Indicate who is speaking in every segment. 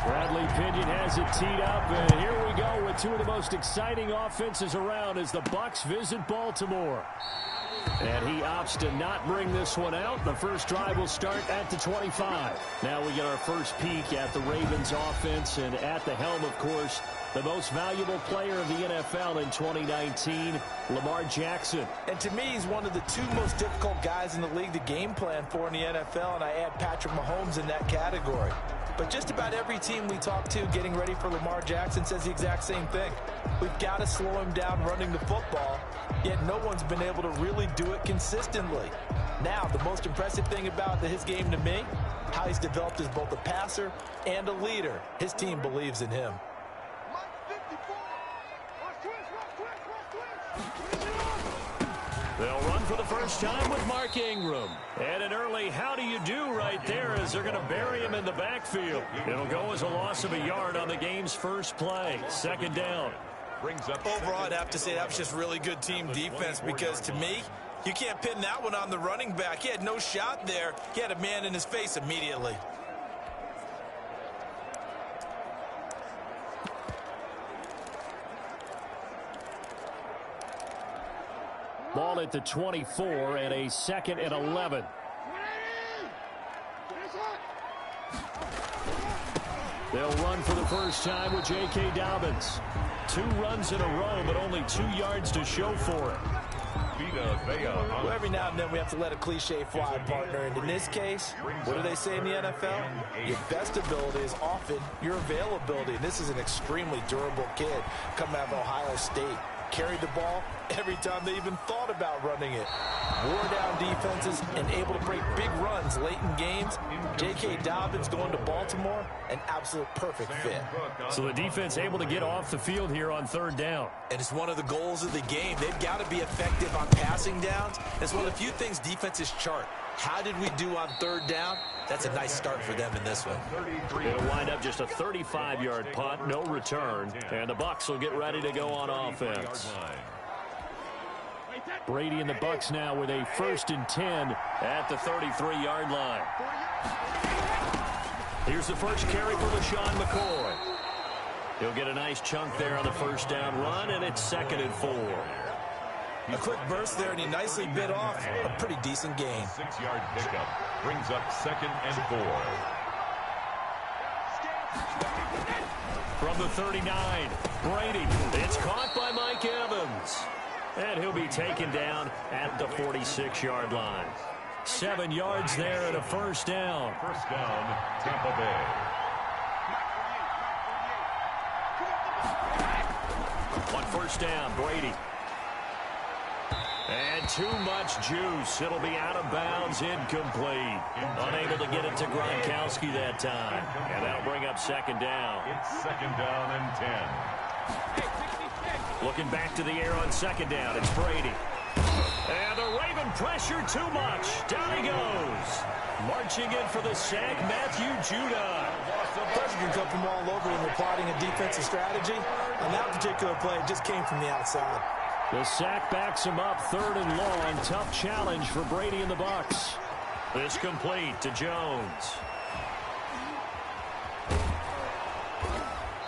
Speaker 1: Bradley Pinion has it teed up, and here we go with two of the most exciting offenses around as the Bucs visit Baltimore. And he opts to not bring this one out. The first drive will start at the 25. Now we get our first peek at the Ravens offense, and at the helm, of course, the most valuable player of the NFL in 2019, Lamar Jackson.
Speaker 2: And to me, he's one of the two most difficult guys in the league to game plan for in the NFL, and I add Patrick Mahomes in that category. But just about every team we talk to getting ready for Lamar Jackson says the exact same thing. We've got to slow him down running the football, yet no one's been able to really do it consistently. Now, the most impressive thing about his game to me, how he's developed as both a passer and a leader. His team believes in him.
Speaker 1: They'll run for the first time with Mark Ingram. And an early how do you do right there as they're going to bury him in the backfield. It'll go as a loss of a yard on the game's first play. Second down.
Speaker 3: Brings up overall, I'd have to say that was just really good team defense, because to me, you can't pin that one on the running back. He had no shot there. He had a man in his face immediately.
Speaker 1: Ball at the 24 and a 2nd and 11. They'll run for the first time with J.K. Dobbins. 2 runs in a row, but only 2 yards to show for it.
Speaker 2: Well, every now and then we have to let a cliche fly, partner. And in this case, what do they say in the NFL? Your best ability is often your availability. And this is an extremely durable kid coming out of Ohio State. Carried the ball every time they even thought about running it. Wore down defenses and able to break big runs late in games. J.K. Dobbins going to Baltimore, an absolute perfect fit.
Speaker 1: So the defense able to get off the field here on 3rd down.
Speaker 3: And it's one of the goals of the game. They've got to be effective on passing downs. It's one of the few things defenses chart. How did we do on 3rd down? That's a nice start for them in this one.
Speaker 1: It'll wind up just a 35-yard punt, no return, and the Bucs will get ready to go on offense. Brady and the Bucs now with a 1st and 10 at the 33-yard line. Here's the first carry for LaShawn McCoy. He'll get a nice chunk there on the first down run, and it's 2nd and 4.
Speaker 3: A quick burst there, and he nicely bit off a pretty decent gain.
Speaker 4: 6-yard pickup brings up 2nd and 4.
Speaker 1: From the 39, Brady. It's caught by Mike Evans. And he'll be taken down at the 46-yard line. 7 yards there and a first down.
Speaker 4: First down, Tampa Bay.
Speaker 1: On first down, Brady. And too much juice. It'll be out of bounds, incomplete. Unable to get it to Gronkowski that time. And that'll bring up 2nd down.
Speaker 4: It's 2nd down and 10.
Speaker 1: Looking back to the air on 2nd down, it's Brady. And the Raven pressure too much. Down he goes. Marching in for the sack, Matthew Judon.
Speaker 2: Pressure can come from all over when we're plotting a defensive strategy. On that particular play, it just came from the outside.
Speaker 1: The sack backs him up, 3rd and long. Tough challenge for Brady and the Bucs. This complete to Jones.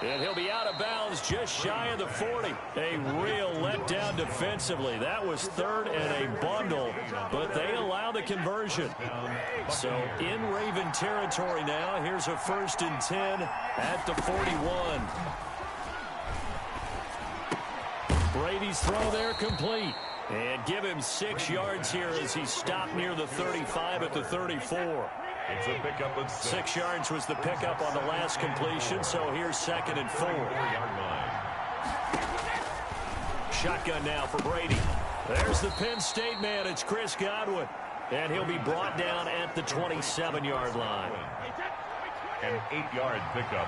Speaker 1: And he'll be out of bounds just shy of the 40. A real letdown defensively. That was 3rd and a bundle, but they allow the conversion. So in Raven territory now, here's a 1st and 10 at the 41. Brady's throw there complete. And give him 6 yards here as he stopped near the 35 at the 34.
Speaker 4: It's a pickup of
Speaker 1: 6 yards was the pickup on the last completion, so here's 2nd and 4. Shotgun now for Brady. There's the Penn State man. It's Chris Godwin. And he'll be brought down at the 27-yard line.
Speaker 4: An 8-yard pickup.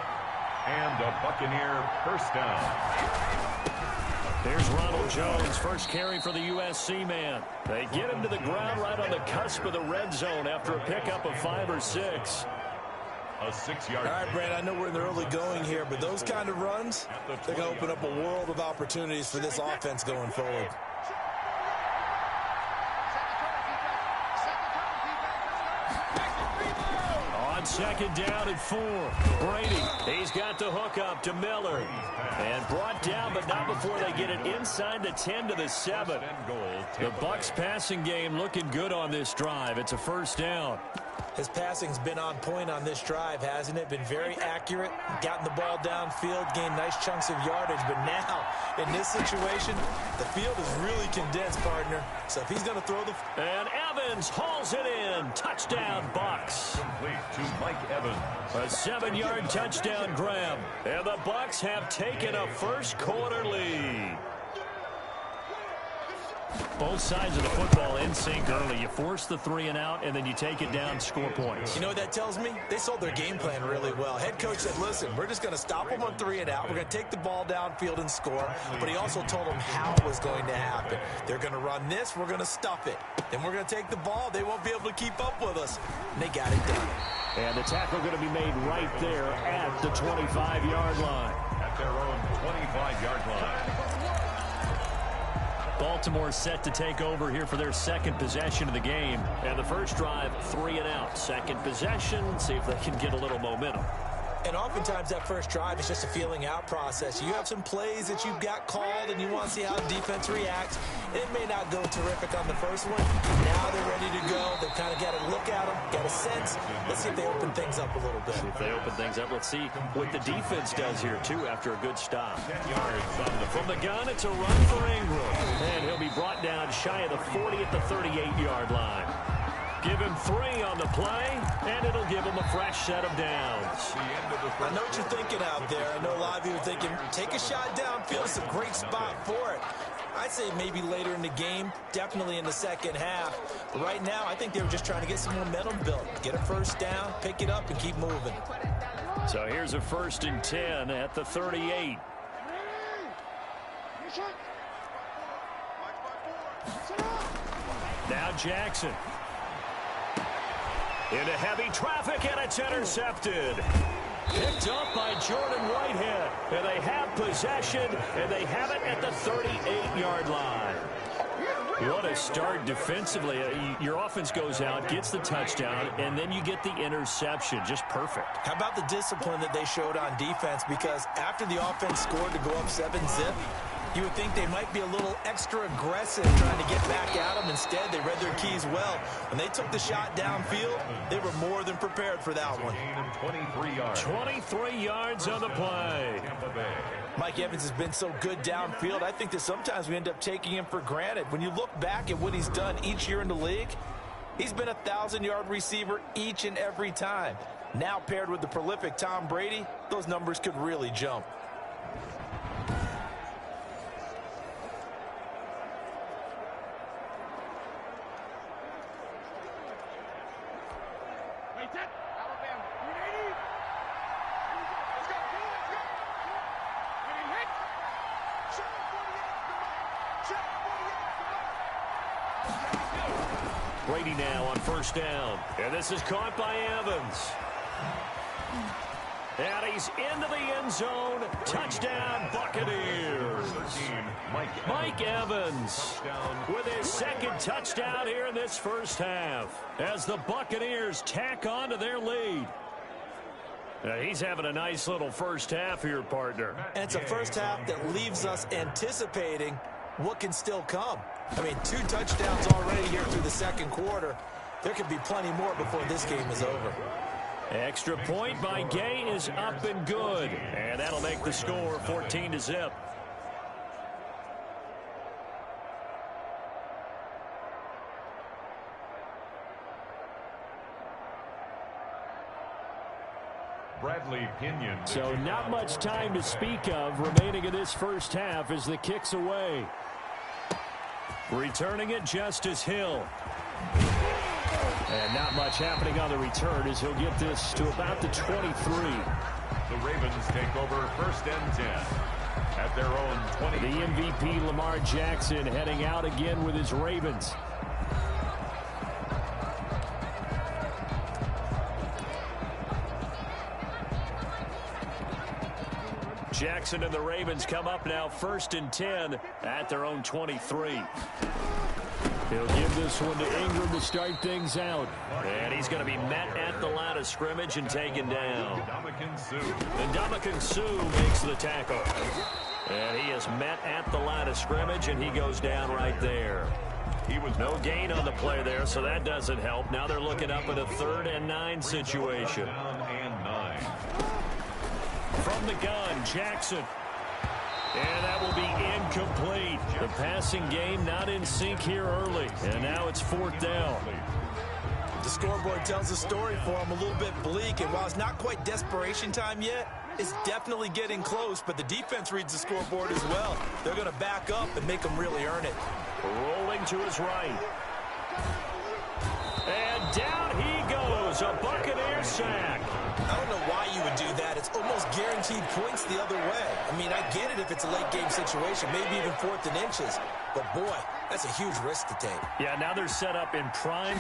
Speaker 4: And a Buccaneer first down.
Speaker 1: Here's Ronald Jones, first carry for the USC man. They get him to the ground right on the cusp of the red zone after a pickup of 5 or 6.
Speaker 4: A 6-yard.
Speaker 2: All right, Brad, I know we're in the early going here, but those kind of runs, they're going to open up a world of opportunities for this offense going forward.
Speaker 1: on second down and 4. Brady, he's got the hook up to Miller. And brought down, but not before they get it inside the 10 to the 7. The Bucs passing game looking good on this drive. It's a first down.
Speaker 2: His passing's been on point on this drive, hasn't it? Been very accurate, gotten the ball downfield, gained nice chunks of yardage. But now, in this situation, the field is really condensed, partner. So if he's going to throw the...
Speaker 1: And Evans hauls it in. Touchdown, Bucs.
Speaker 4: Complete to Mike Evans.
Speaker 1: A 7-yard touchdown grab. And the Bucs have taken a first-quarter lead. Both sides of the football in sync early. You force the 3 and out, and then you take it down, score points.
Speaker 2: You know what that tells me? They sold their game plan really well. Head coach said, listen, we're just going to stop them on 3 and out. We're going to take the ball downfield and score. But he also told them how it was going to happen. They're going to run this. We're going to stuff it. Then we're going to take the ball. They won't be able to keep up with us. And they got it done.
Speaker 1: And the tackle going to be made right there at the 25-yard line.
Speaker 4: At their own 25-yard line.
Speaker 1: Baltimore set to take over here for their second possession of the game. And the first drive, 3 and out. Second possession, see if they can get a little momentum.
Speaker 2: And oftentimes that first drive is just a feeling out process. You have some plays that you've got called and you want to see how the defense reacts. It may not go terrific on the first one. Now they're ready to go. They've kind of got to look at them, got a sense. Let's see if they open things up a little bit.
Speaker 1: See if they open things up. Let's see what the defense does here, too, after a good stop.
Speaker 4: 10 yards
Speaker 1: From the gun, it's a run for Ingram. And he'll be brought down shy of the 40 at the 38-yard line. Give him 3 on the play, and it'll give him a fresh set of downs.
Speaker 2: I know what you're thinking out there. I know a lot of you are thinking, take a shot downfield. It's a great spot for it. I'd say maybe later in the game, definitely in the second half. But right now, I think they were just trying to get some momentum built. Get a first down, pick it up, and keep moving.
Speaker 1: So here's a 1st and 10 at the 38. Now Jackson. Into heavy traffic, and it's intercepted. Picked up by Jordan Whitehead. And they have possession, and they have it at the 38-yard line. What a start defensively. Your offense goes out, gets the touchdown, and then you get the interception. Just perfect.
Speaker 2: How about the discipline that they showed on defense? Because after the offense scored to go up 7-zip, you would think they might be a little extra aggressive trying to get back at them. Instead, they read their keys well. When they took the shot downfield, they were more than prepared for that one.
Speaker 4: 23 yards.
Speaker 1: 23 yards on the play.
Speaker 2: Mike Evans has been so good downfield. I think that sometimes we end up taking him for granted. When you look back at what he's done each year in the league, he's been a 1,000-yard receiver each and every time. Now paired with the prolific Tom Brady, those numbers could really jump.
Speaker 1: Brady now on first down. And this is caught by Evans. And he's into the end zone. Touchdown, Buccaneers. Mike Evans with his second touchdown here in this first half as the Buccaneers tack on to their lead. He's having a nice little first half here, partner.
Speaker 2: And it's a first half that leaves us anticipating what can still come. I mean, 2 touchdowns already here through the second quarter. There could be plenty more before this game is over.
Speaker 1: Extra point by Gay is up and good. And that'll make the score 14-0.
Speaker 4: Bradley Pinion.
Speaker 1: So not much time to speak of remaining in this first half as the kick's away. Returning it, Justice Hill. And not much happening on the return as he'll get this to about the 23.
Speaker 4: The Ravens take over 1st and 10 at their own 20.
Speaker 1: The MVP Lamar Jackson heading out again with his Ravens. Jackson and the Ravens come up now 1st and 10 at their own 23. He'll give this one to Ingram to start things out. And he's going to be met at the line of scrimmage and taken down. And Ndamukong Suh makes the tackle. And he is met at the line of scrimmage, and he goes down right there. He was no gain on the play there, so that doesn't help. Now they're looking up at a 3rd and 9 situation. From the gun, Jackson. And that will be incomplete. The passing game not in sync here early. And now it's 4th down.
Speaker 2: The scoreboard tells a story for him, a little bit bleak. And while it's not quite desperation time yet, it's definitely getting close. But the defense reads the scoreboard as well. They're going to back up and make them really earn it.
Speaker 1: Rolling to his right. And down he goes. A Buccaneer sack.
Speaker 2: I don't know why you would do that. It's almost guaranteed points the other way. I mean, I get it if it's a late game situation, maybe even 4th and inches. But, boy, that's a huge risk to take.
Speaker 1: Yeah, now they're set up in prime.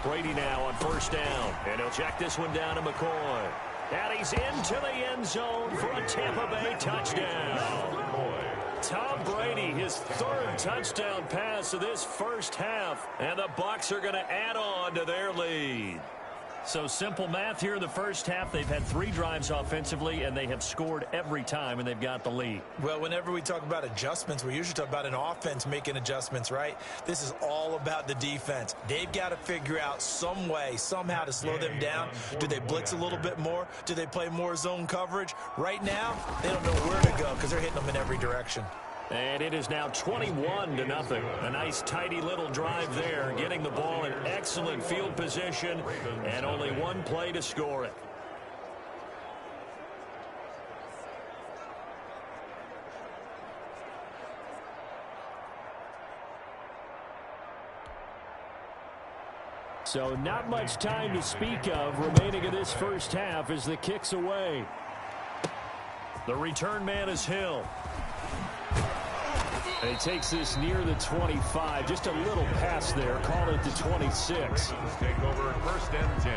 Speaker 1: Brady now on 1st down. And he'll check this one down to McCoy. And he's into the end zone for a Tampa Bay touchdown. Tom Brady, his 3rd touchdown pass of this first half. And the Bucs are going to add on to their lead. So simple math here in the first half. They've had 3 drives offensively, and they have scored every time, and they've got the lead.
Speaker 2: Well, whenever we talk about adjustments, we usually talk about an offense making adjustments, right? This is all about the defense. They've got to figure out some way, somehow to slow them down. Do they blitz a little bit more? Do they play more zone coverage? Right now, they don't know where to go because they're hitting them in every direction.
Speaker 1: And it is now 21-0. A nice, tidy little drive there, getting the ball in excellent field position, and only 1 play to score it. So not much time to speak of remaining in this first half as the kick's away. The return man is Hill. And he takes this near the 25. Just a little pass there. Call it the 26.
Speaker 4: Take over 1st and 10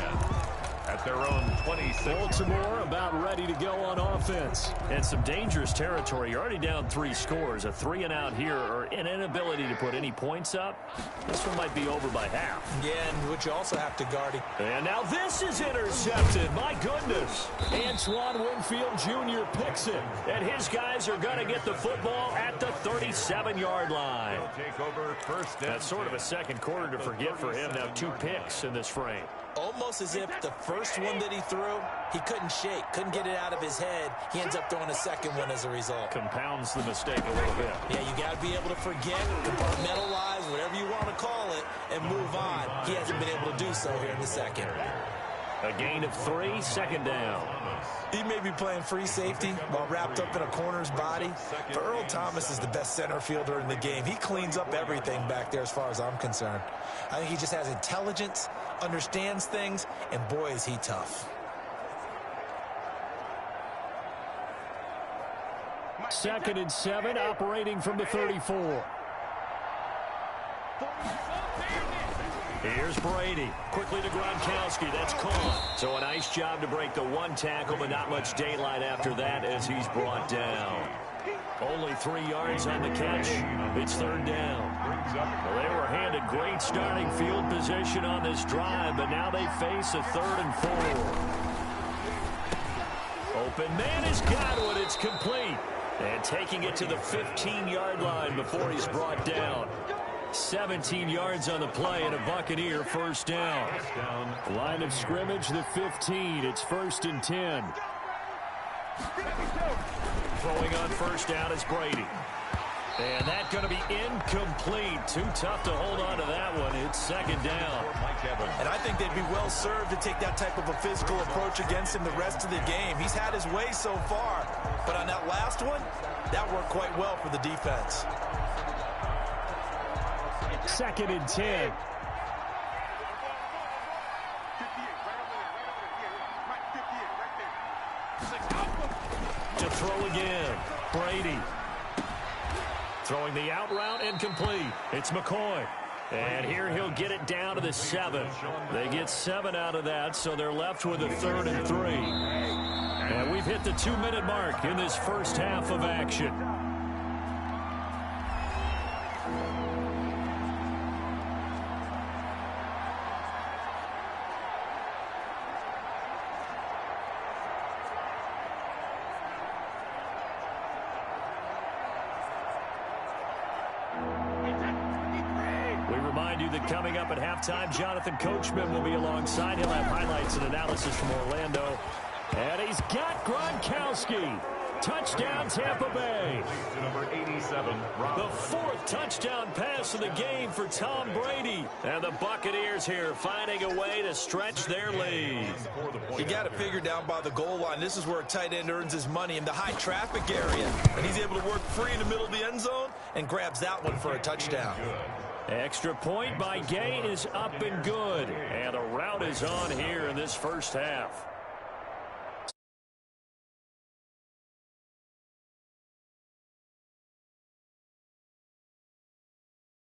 Speaker 4: at their own 26.
Speaker 1: Baltimore about ready to go on offense. And some dangerous territory. You're already down 3 scores. A 3-and-out here, or an inability to put any points up. This one might be over by half.
Speaker 2: Yeah, and what you also have to guard.
Speaker 1: And now this is intercepted. My goodness. Antoine Winfield Jr. picks it. And his guys are going to get the football at the 37-yard line.
Speaker 4: Take over 1st and
Speaker 1: That's sort of a second quarter to forget for him. Now 2 picks in this frame.
Speaker 2: Almost as if the first one that he threw, he couldn't shake, couldn't get it out of his head. He ends up throwing a second one as a result.
Speaker 1: Compounds the mistake a little bit.
Speaker 2: Yeah, you got to be able to forget, compartmentalize, whatever you want to call it, and move on. He hasn't been able to do so here in the second.
Speaker 1: A gain of 3, 2nd down.
Speaker 2: He may be playing free safety while wrapped up in a corner's body, but Earl Thomas is the best center fielder in the game. He cleans up everything back there as far as I'm concerned. I think he just has intelligence, understands things, and boy, is he tough.
Speaker 1: 2nd and 7, operating from the 34. Here's Brady. Quickly to Gronkowski. That's caught. So a nice job to break the 1 tackle, but not much daylight after that as he's brought down. Only 3 yards on the catch. It's 3rd down. Well, they were handed great starting field position on this drive, but now they face a 3rd and 4. Open man has got one. It's complete. And taking it to the 15-yard line before he's brought down. 17 yards on the play and a Buccaneer 1st down. Line of scrimmage, the 15. It's 1st and 10. Throwing on 1st down is Brady. And that's going to be incomplete. Too tough to hold on to that one. It's 2nd down.
Speaker 2: And I think they'd be well served to take that type of a physical approach against him the rest of the game. He's had his way so far. But on that last one, that worked quite well for the defense.
Speaker 1: 2nd and 10. To throw again. Brady. Throwing the out route incomplete. It's McCoy. And here he'll get it down to the 7. They get 7 out of that, so they're left with a 3rd and 3. And we've hit the 2-minute mark in this first half of action. that coming up at halftime, Jonathan Coachman will be alongside. He'll have highlights and analysis from Orlando. And he's got Gronkowski. Touchdown, Tampa Bay.
Speaker 4: Number 87,
Speaker 1: The fourth touchdown pass of the game for Tom Brady. And the Buccaneers here finding a way to stretch their lead.
Speaker 2: You got it figured down by the goal line. This is where a tight end earns his money in the high traffic area. And he's able to work free in the middle of the end zone and grabs that one for a touchdown.
Speaker 1: Extra point by Gain is up and good. And the route is on here in this first half.